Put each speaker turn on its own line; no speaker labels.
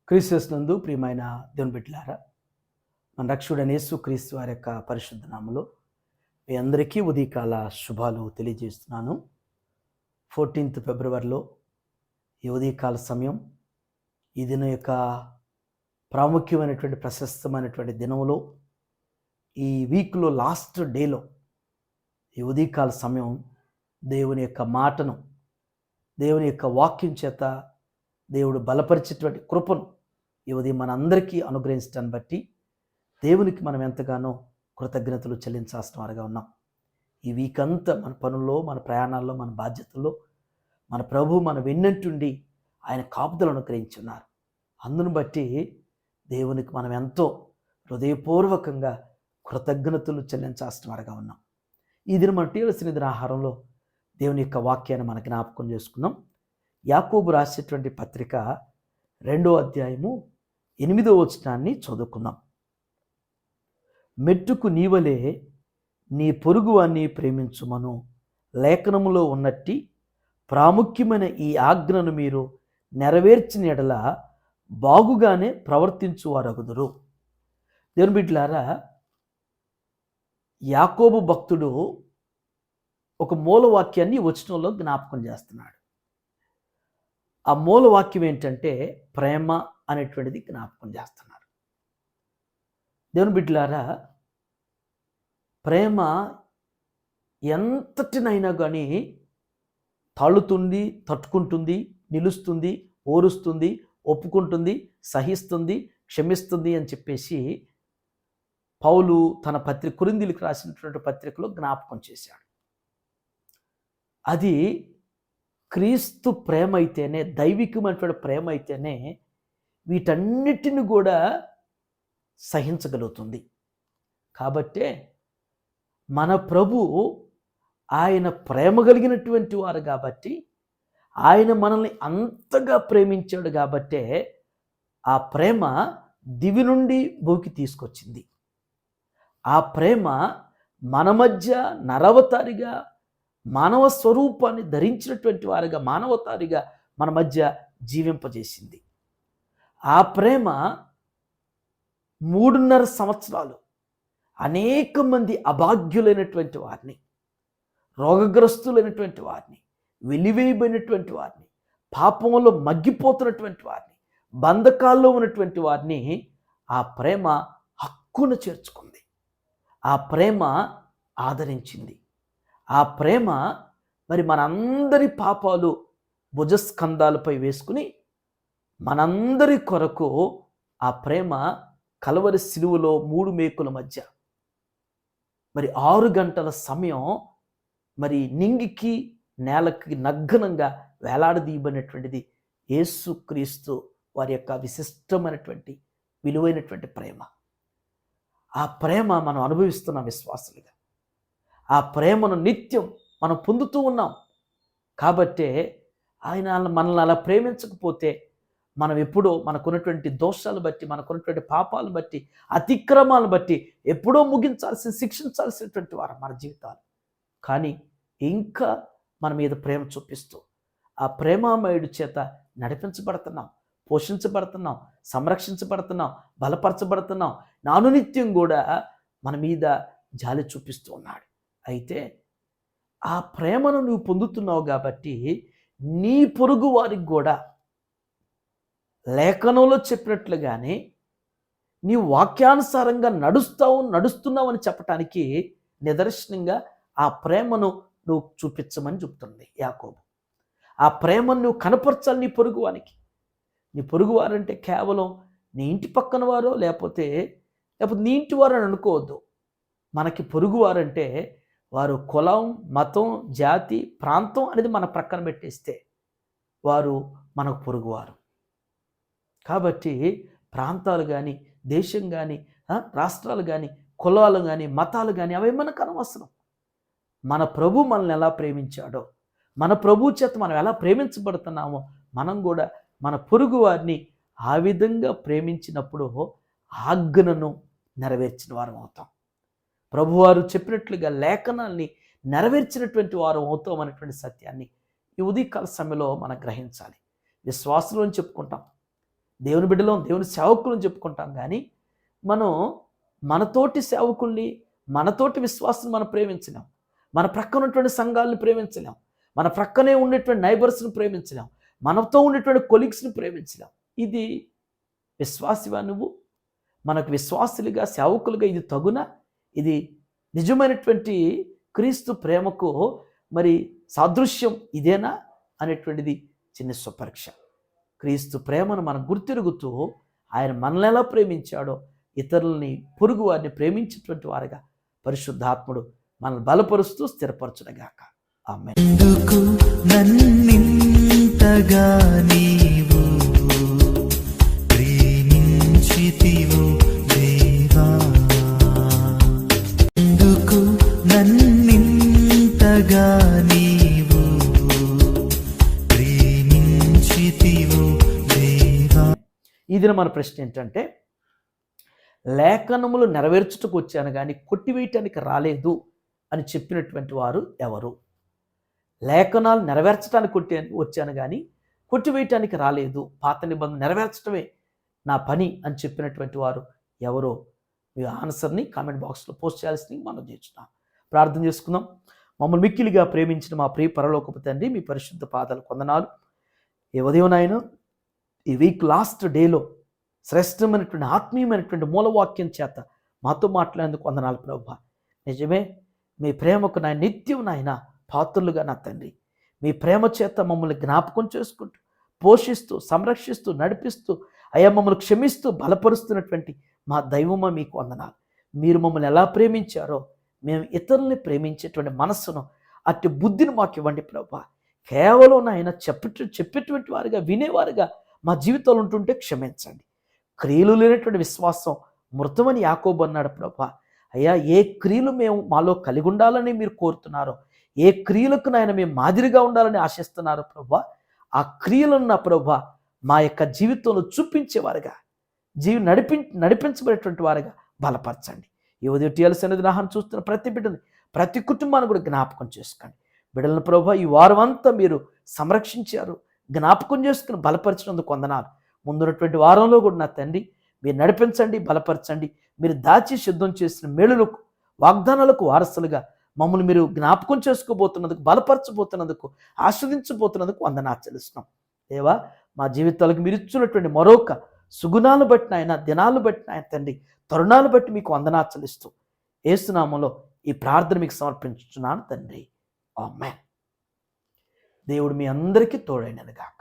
క్రీస్తునందు ప్రియమైన దేవుని బిడ్డలారా, మన రక్షకుడైన యేసుక్రీస్తు వారి యొక్క పరిశుద్ధ నామములో మీ అందరికీ ఉదయకాల శుభాలు తెలియజేస్తున్నాను. 14th ఫిబ్రవరిలో ఈ ఉదయకాల సమయం, ఈ దినం యొక్క ప్రాముఖ్యమైనటువంటి ప్రశస్తమైనటువంటి దినంలో, ఈ వీక్లో లాస్ట్ డేలో ఈ ఉదయకాల సమయం దేవుని యొక్క మాటను, దేవుని యొక్క వాక్యం చేత దేవుడు బలపరిచేటువంటి కృపను ఈ ఉదయం మనందరికీ అనుగ్రహించడాన్ని బట్టి దేవునికి మనం ఎంతగానో కృతజ్ఞతలు చెల్లించాల్సిన వారుగా ఉన్నాం. ఈ వీక్ అంతా మన పనుల్లో, మన ప్రయాణాల్లో, మన బాధ్యతల్లో మన ప్రభు మన వెన్నంటుండి ఆయన కాపుదలను అనుగ్రహించున్నారు. అందును బట్టి దేవునికి మనం ఎంతో హృదయపూర్వకంగా కృతజ్ఞతలు చెల్లించాల్సిన వారుగా ఉన్నాం. ఈ దినం మనం తీయవలసిన ఆహారంలో దేవుని యొక్క వాక్యాన్ని మన జ్ఞాపకం చేసుకుందాం. యాకోబు రాసేటువంటి పత్రిక 2వ అధ్యాయము 8వ వచనాన్ని చదువుకుందాం. మెట్టుకు నీవలే నీ పొరుగువాన్ని ప్రేమించుమను లేఖనములో ఉన్నట్టి ప్రాముఖ్యమైన ఈ ఆజ్ఞను మీరు నెరవేర్చిన ఎడల బాగుగానే ప్రవర్తించువారగుదురు. దేవుని బిడ్డలారా, యాకోబు భక్తుడు ఒక మూలవాక్యాన్ని వచనంలో జ్ఞాపకం చేస్తున్నాడు. ఆ మూలవాక్యం ఏంటంటే ప్రేమ అనేటువంటిది జ్ఞాపకం చేస్తున్నారు. దేవుని బిడ్డలారా, ప్రేమ ఎంతటినైనా కానీ తాళుతుంది, తట్టుకుంటుంది, నిలుస్తుంది, ఓరుస్తుంది, ఒప్పుకుంటుంది, సహిస్తుంది, క్షమిస్తుంది అని చెప్పేసి పౌలు తన కొరింథీయులకు రాసినటువంటి పత్రికలో జ్ఞాపకం చేశాడు. అది క్రీస్తు ప్రేమ అయితేనే, దైవికమైనటువంటి ప్రేమ అయితేనే వీటన్నిటిని కూడా సహించగలుగుతుంది. కాబట్టే మన ప్రభు ఆయన ప్రేమ కలిగినటువంటి వారు కాబట్టి, ఆయన మనల్ని అంతగా ప్రేమించాడు కాబట్టే ఆ ప్రేమ దివి నుండి భూమికి తీసుకొచ్చింది. ఆ ప్రేమ మన మధ్య నరవతారిగా, మానవ స్వరూపాన్ని ధరించినటువంటి వారిగా, మానవతారిగా మన మధ్య జీవింపజేసింది. ఆ ప్రేమ 3.5 సంవత్సరాలు అనేక మంది అభాగ్యులైనటువంటి వారిని, రోగగ్రస్తులైనటువంటి వారిని, వెలివేయబడినటువంటి వారిని, పాపంలో మగ్గిపోతున్నటువంటి వారిని, బంధకాల్లో ఉన్నటువంటి వారిని ఆ ప్రేమ హక్కున చేర్చుకుంది. ఆ ప్రేమ ఆదరించింది. ఆ ప్రేమ మరి మనందరి పాపాలు భుజస్కంధాలపై వేసుకుని మనందరి కొరకు ఆ ప్రేమ కలవరి సిలువలో 3 మేకుల మధ్య మరి 6 గంటల సమయం మరి నింగికి నేలకి నగ్నంగా వేలాడదీయబడినటువంటిది యేసుక్రీస్తు వారి యొక్క విశిష్టమైనటువంటి విలువైనటువంటి ప్రేమ. ఆ ప్రేమ మనం అనుభవిస్తున్నాం విశ్వాసులుగా. ఆ ప్రేమను నిత్యం మనం పొందుతూ ఉన్నాం. కాబట్టే ఆయన మనల్ని అలా ప్రేమించకపోతే మనం ఎప్పుడో మనకున్నటువంటి దోషాలు బట్టి, మనకున్నటువంటి పాపాలను బట్టి, అతిక్రమాలను బట్టి ఎప్పుడో శిక్షించాల్సినటువంటి వారు మన జీవితాలు. కానీ ఇంకా మన మీద ప్రేమ చూపిస్తూ ఆ ప్రేమామయుడి చేత నడిపించబడుతున్నాం, పోషించబడుతున్నాం, సంరక్షించబడుతున్నాం, బలపరచబడుతున్నాం. నానునిత్యం కూడా మన మీద జాలి చూపిస్తూ ఉన్నాడు. అయితే ఆ ప్రేమను నువ్వు పొందుతున్నావు కాబట్టి నీ పొరుగు వారికి కూడా లేఖనంలో చెప్పినట్లుగానే నీ వాక్యానుసారంగా నడుస్తున్నావు అని చెప్పటానికి నిదర్శనంగా ఆ ప్రేమను నువ్వు చూపించమని చెప్తుంది యాకోబు. ఆ ప్రేమను నువ్వు కనపరచాలి నీ పొరుగువానికి. నీ పొరుగువారంటే కేవలం నీ ఇంటి పక్కన వారో లేకపోతే నీ ఇంటి వారు అని అనుకోవద్దు. మనకి పొరుగువారంటే వారు కులం, మతం, జాతి, ప్రాంతం అనేది మన ప్రక్కన పెట్టేస్తే వారు మనకు పొరుగువారు. కాబట్టి ప్రాంతాలు కానీ, దేశం కానీ, రాష్ట్రాలు కానీ, కులాలు కానీ, మతాలు కానీ అవి మనకు అనవసరం. మన ప్రభు మనల్ని ఎలా ప్రేమించాడో, మన ప్రభు చేత మనం ఎలా ప్రేమించబడుతున్నామో మనం కూడా మన పొరుగు వారిని ఆ విధంగా ప్రేమించినప్పుడు ఆజ్ఞను నెరవేర్చిన వారం అవుతాం. ప్రభువారు చెప్పినట్లుగా లేఖనాల్ని నెరవేర్చినటువంటి వారు అవుతాం అనేటువంటి సత్యాన్ని ఈ ఉదయకాల సమయంలో మనం గ్రహించాలి. విశ్వాసంలో చెప్పుకుంటాం, దేవుని బిడ్డలో దేవుని సేవకులను చెప్పుకుంటాం, కానీ మనం మనతోటి సేవకుల్ని, మనతోటి విశ్వాసం మనం ప్రేమించలేం. మన ప్రక్కన ఉన్నటువంటి సంఘాలను ప్రేమించలేం. మన ప్రక్కనే ఉండేటువంటి నైబర్స్ని ప్రేమించలేం. మనతో ఉండేటువంటి కొలీగ్స్ని ప్రేమించలేం. ఇది విశ్వాసివా నువ్వు? మనకు విశ్వాసులుగా, సేవకులుగా ఇది తగునా? ఇది నిజమైనటువంటి క్రీస్తు ప్రేమకు మరి సాదృశ్యం ఇదేనా అనేటువంటిది చిన్న స్వపరీక్ష. క్రీస్తు ప్రేమను మనం గుర్తిరుగుతూ ఆయన మనల్ని ఎలా ప్రేమించాడో ఇతరులని, పొరుగు వారిని ప్రేమించేటువంటి వారుగా పరిశుద్ధాత్ముడు మనల్ని బలపరుస్తూ స్థిరపరచునగాక. ఆమేన్.
ఎందుకు నన్నింతగా నీవు ప్రేమించితివో దేవా, ఎందుకు నన్నింతగా నీవు ప్రేమించితివో దేవా.
ఈ దిన మన ప్రశ్న ఏంటంటే, లేఖనములు నెరవేర్చుటకు వచ్చాను కానీ కొట్టివేయటానికి రాలేదు అని చెప్పినటువంటి వారు ఎవరు? లేఖనాలు నెరవేర్చడానికి వచ్చాను కానీ కొట్టివేయటానికి రాలేదు, పాత నిబంధన నెరవేర్చడమే నా పని అని చెప్పినటువంటి వారు ఎవరో మీ ఆన్సర్ని కామెంట్ బాక్స్లో పోస్ట్ చేయాల్సింది మనం చేస్తున్నాం. ప్రార్థన చేసుకుందాం. మమ్మల్ని మిక్కిలిగా ప్రేమించిన మా ప్రియ పరలోకపు తండ్రి, మీ పరిశుద్ధ పాదాలు వందనాలు. ఏ ఉదయం నాయన ఈ వీక్ లాస్ట్ డేలో శ్రేష్టమైనటువంటి ఆత్మీయమైనటువంటి మూలవాక్యం చేత మాతో మాట్లాడేందుకు వందనాలు ప్రభువా. నిజమే, మీ ప్రేమకు నాయన నిత్యం నాయన పాత్రులుగా నా తండ్రి, మీ ప్రేమ చేత మమ్మల్ని జ్ఞాపకం చేసుకుంటూ, పోషిస్తూ, సంరక్షిస్తూ, నడిపిస్తూ, అయ్యా మమ్మల్ని క్షమిస్తూ బలపరుస్తున్నటువంటి మా దైవమా మీకు వందనాలు. మీరు మమ్మల్ని ఎలా ప్రేమించారో మేము ఇతరుల్ని ప్రేమించేటువంటి మనస్సును, అట్టి బుద్ధిని మాకు ఇవ్వండి ప్రభువా. కేవలం నాయన చెప్పేటువంటి వారుగా, వినేవారుగా మా జీవితాలు ఉంటుంటే క్షమించండి. క్రియలు లేనటువంటి విశ్వాసం మృతమని యాకోబు అన్నాడు ప్రభువా. అయ్యా, ఏ క్రియలు మేము మాలో కలిగి ఉండాలని మీరు కోరుతున్నారో, ఏ క్రియలకు నాయన మేము మాదిరిగా ఉండాలని ఆశిస్తున్నారో ప్రభువా, ఆ క్రియలను నా ప్రభువా మా యొక్క జీవితంలో చూపించేవారుగా, నడిపించబడేటువంటి వారుగా బలపరచండి. ఈ ఉదయం టీఎల్సీ అనేది నాహం చూస్తున్న ప్రతి బిడ్డని, ప్రతి కుటుంబాన్ని కూడా జ్ఞాపకం చేసుకోండి. బిడ్డలను ప్రభువా ఈ వారం అంతా మీరు సంరక్షించారు, జ్ఞాపకం చేసుకుని బలపరిచినందుకు వందనాలు. ముందున్నటువంటి వారంలో కూడా నా తండ్రి మీరు నడిపించండి, బలపరచండి. మీరు దాచి సిద్ధం చేసిన మేలులకు, వాగ్దానాలకు వారసులుగా మమ్మల్ని మీరు జ్ఞాపకం చేసుకోబోతున్నందుకు, బలపరచబోతున్నందుకు, ఆస్వాదించబోతున్నందుకు వందనాలు చెల్లిస్తున్నాం. దేవా, మా జీవితాలకు మీరు ఇచ్చినటువంటి మరొక సుగుణాలు బట్టి ఆయన, దినాలు బట్టి ఆయన తండ్రి, తరుణాలు బట్టి మీకు వందనాలు చెల్లిస్తూ యేసు నామములో ఈ ప్రార్థన మీకు సమర్పించుచున్నాను తండ్రి. ఆమేన్. దేవుడు మీ అందరికీ తోడైనను గాక.